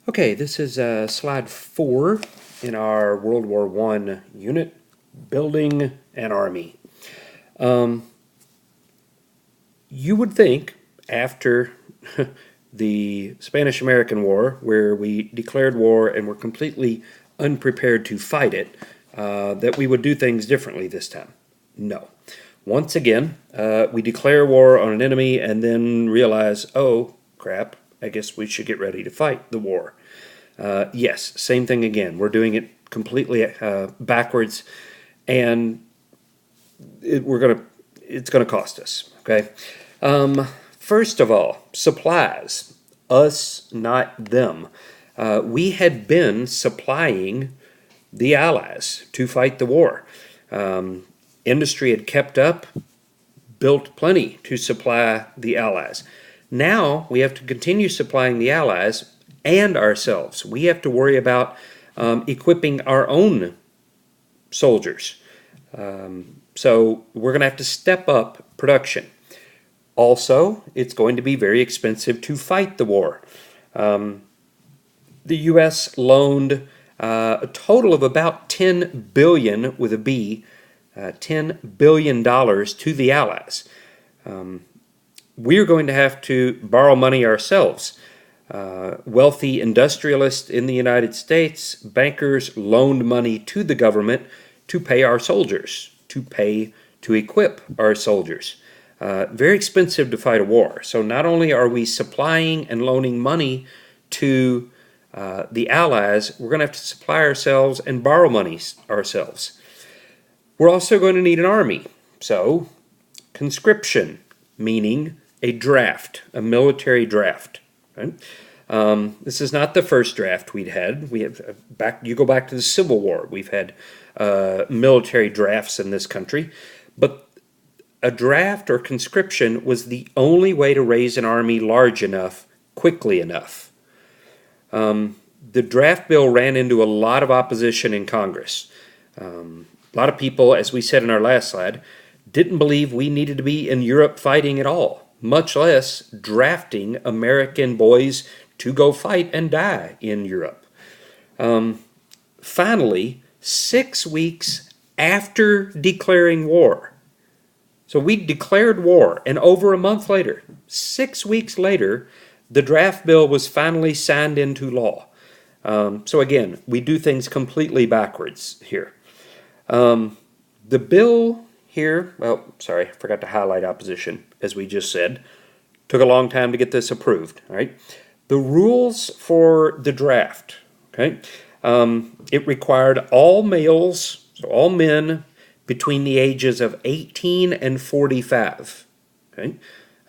Okay, this is slide 4 in our World War I unit, Building an Army. You would think after the Spanish-American War, where we declared war and were completely unprepared to fight it, that we would do things differently this time. No. Once again, we declare war on an enemy and then realize, oh, crap, I guess we should get ready to fight the war. Yes, same thing again. We're doing it completely backwards, and it's gonna cost us. Okay. First of all, supplies. Us, not them. We had been supplying the Allies to fight the war. Industry had kept up, built plenty to supply the Allies. Now we have to continue supplying the Allies and ourselves. We have to worry about equipping our own soldiers. So we're going to have to step up production. Also, it's going to be very expensive to fight the war. The U.S. loaned a total of about $10 billion with a B, $10 billion to the Allies. We're going to have to borrow money ourselves. Wealthy industrialists in the United States, bankers loaned money to the government to pay our soldiers, to equip our soldiers. Very expensive to fight a war. So not only are we supplying and loaning money to the Allies, we're going to have to supply ourselves and borrow money ourselves. We're also going to need an army. So, conscription, meaning a draft, a military draft. Right? This is not the first draft we'd had. You go back to the Civil War. We've had military drafts in this country, but a draft or conscription was the only way to raise an army large enough, quickly enough. The draft bill ran into a lot of opposition in Congress. A lot of people, as we said in our last slide, didn't believe we needed to be in Europe fighting at all, much less drafting American boys to go fight and die in Europe. Finally, 6 weeks after declaring war, so we declared war, and over a month later, 6 weeks later, the draft bill was finally signed into law. So again, we do things completely backwards here. The bill here, well, sorry, I forgot to highlight opposition, as we just said. Took a long time to get this approved, all right? The rules for the draft, okay? It required all males, so all men between the ages of 18 and 45, okay?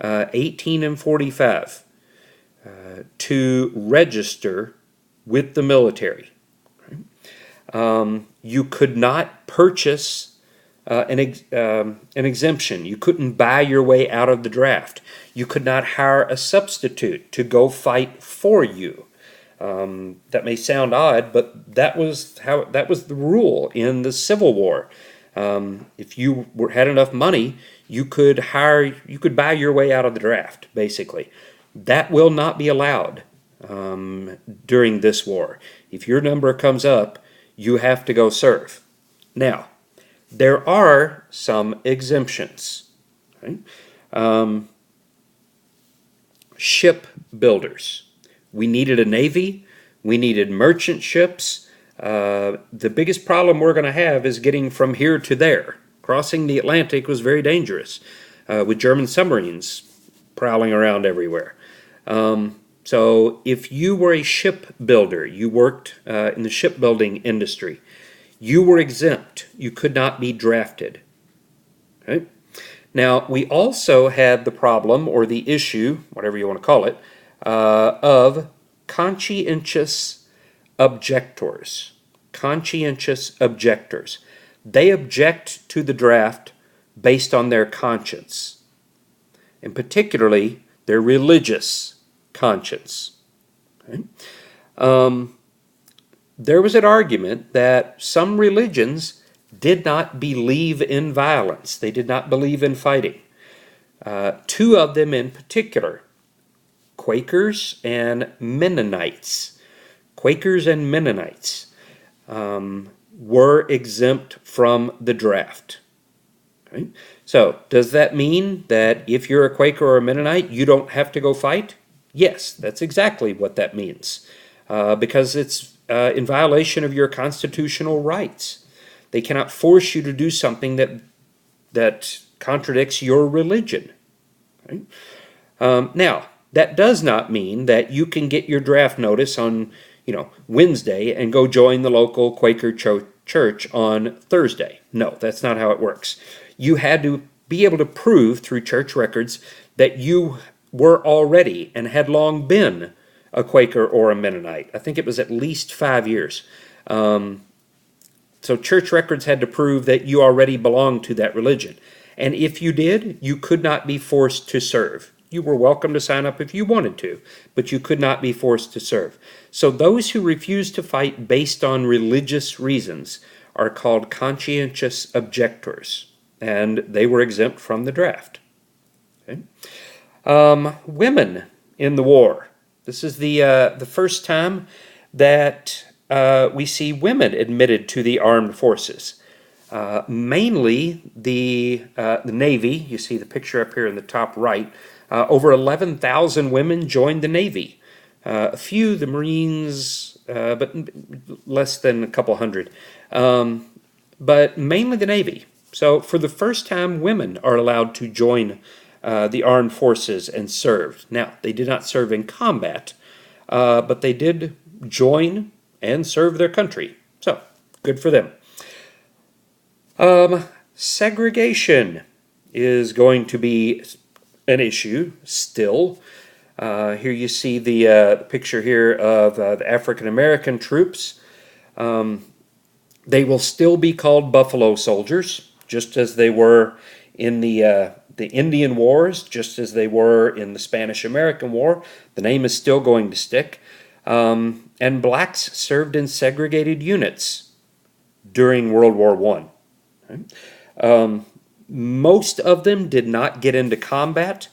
18 and 45 to register with the military. Okay? You could not purchase an exemption. You couldn't buy your way out of the draft. You could not hire a substitute to go fight for you. That may sound odd, but that was the rule in the Civil War. If you had enough money, you could buy your way out of the draft, basically. That will not be allowed during this war. If your number comes up, you have to go serve. Now, there are some exemptions. Right? Ship builders. We needed a navy. We needed merchant ships. The biggest problem we're going to have is getting from here to there. Crossing the Atlantic was very dangerous with German submarines prowling around everywhere. So if you were a shipbuilder, you worked in the shipbuilding industry, you were exempt. You could not be drafted. Okay? Now, we also had the problem or the issue, whatever you want to call it, of conscientious objectors. Conscientious objectors. They object to the draft based on their conscience, and particularly their religious conscience. Okay? There was an argument that some religions did not believe in violence. They did not believe in fighting. Two of them in particular, Quakers and Mennonites. Quakers and Mennonites were exempt from the draft. Okay? So, does that mean that if you're a Quaker or a Mennonite, you don't have to go fight? Yes, that's exactly what that means, because it's in violation of your constitutional rights. They cannot force you to do something that contradicts your religion. Okay? Now, that does not mean that you can get your draft notice on, Wednesday and go join the local Quaker church on Thursday. No, that's not how it works. You had to be able to prove through church records that you were already and had long been a Quaker or a Mennonite. I think it was at least 5 years. So church records had to prove that you already belonged to that religion. And if you did, you could not be forced to serve. You were welcome to sign up if you wanted to, but you could not be forced to serve. So those who refuse to fight based on religious reasons are called conscientious objectors, and they were exempt from the draft. Okay? Women in the war. This is the first time that we see women admitted to the armed forces. Mainly the Navy. You see the picture up here in the top right. Over 11,000 women joined the Navy. A few, the Marines, but less than a couple hundred. But mainly the Navy. So for the first time, women are allowed to join the armed forces and serve. Now, they did not serve in combat, but they did join and serve their country. So, good for them. Segregation is going to be an issue still. Here you see the picture here of the African American troops. They will still be called Buffalo Soldiers, just as they were in the Indian Wars, just as they were in the Spanish American War. The name is still going to stick. And blacks served in segregated units during World War I. Okay? Most of them did not get into combat.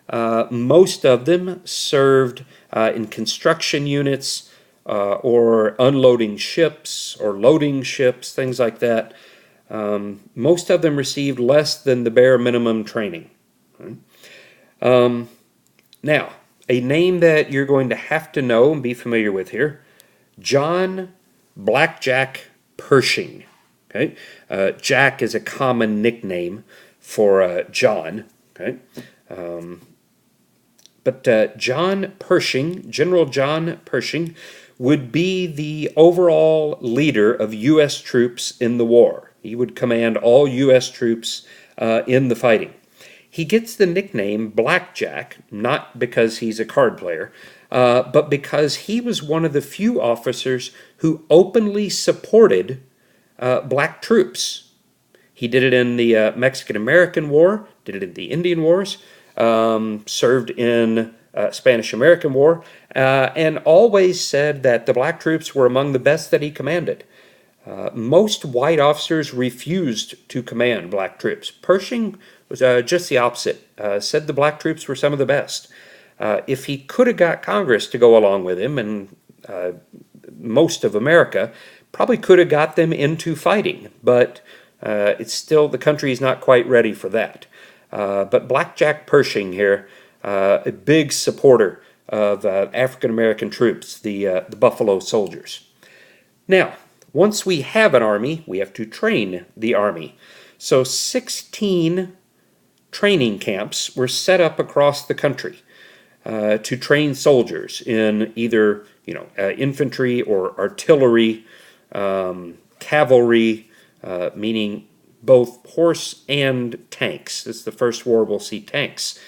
Most of them served in construction units or unloading ships or loading ships, things like that. Most of them received less than the bare minimum training. Okay? Now, a name that you're going to have to know and be familiar with here, John Blackjack Pershing. Okay, Jack is a common nickname for John. Okay, but John Pershing, General John Pershing, would be the overall leader of U.S. troops in the war. He would command all U.S. troops in the fighting. He gets the nickname Blackjack, not because he's a card player, but because he was one of the few officers who openly supported black troops. He did it in the Mexican-American War, did it in the Indian Wars, served in Spanish-American War, and always said that the black troops were among the best that he commanded. Most white officers refused to command black troops. Pershing was just the opposite, said the black troops were some of the best. If he could have got Congress to go along with him, and most of America, probably could have got them into fighting, but it's still, the country is not quite ready for that. But Blackjack Pershing here, a big supporter of African-American troops, the Buffalo Soldiers. Now, once we have an army, we have to train the army. So 16 training camps were set up across the country to train soldiers in either infantry or artillery, cavalry, meaning both horse and tanks. This is the first war we'll see tanks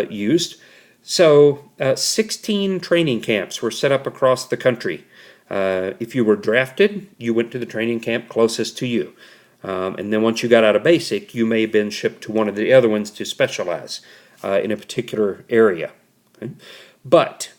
used. So 16 training camps were set up across the country. If you were drafted, you went to the training camp closest to you. And then once you got out of basic, you may have been shipped to one of the other ones to specialize in a particular area. Okay? But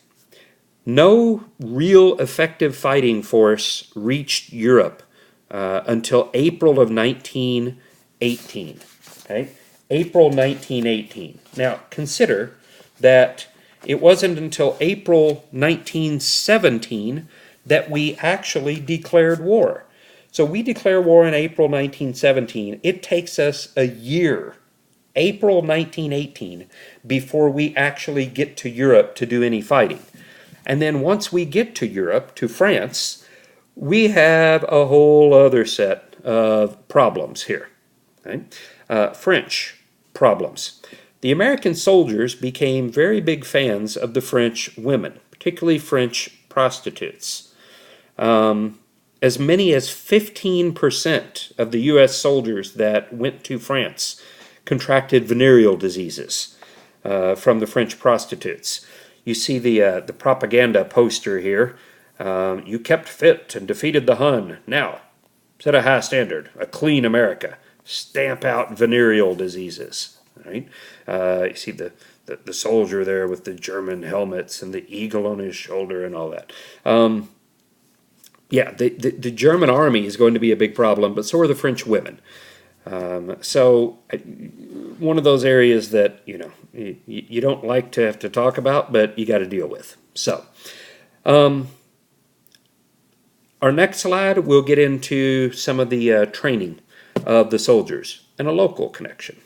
no real effective fighting force reached Europe until April of 1918. Okay? April 1918. Now, consider that it wasn't until April 1917 that we actually declared war. So we declare war in April 1917. It takes us a year, April 1918, before we actually get to Europe to do any fighting. And then once we get to Europe, to France, we have a whole other set of problems here. Okay? French problems. The American soldiers became very big fans of the French women, particularly French prostitutes. As many as 15% of the U.S. soldiers that went to France contracted venereal diseases from the French prostitutes. You see the propaganda poster here. You kept fit and defeated the Hun. Now, set a high standard, a clean America. Stamp out venereal diseases. Right? You see the soldier there with the German helmets and the eagle on his shoulder and all that. Yeah, the German army is going to be a big problem, but so are the French women. So one of those areas that you don't like to have to talk about, but you got to deal with. So our next slide, we'll get into some of the training of the soldiers and a local connection.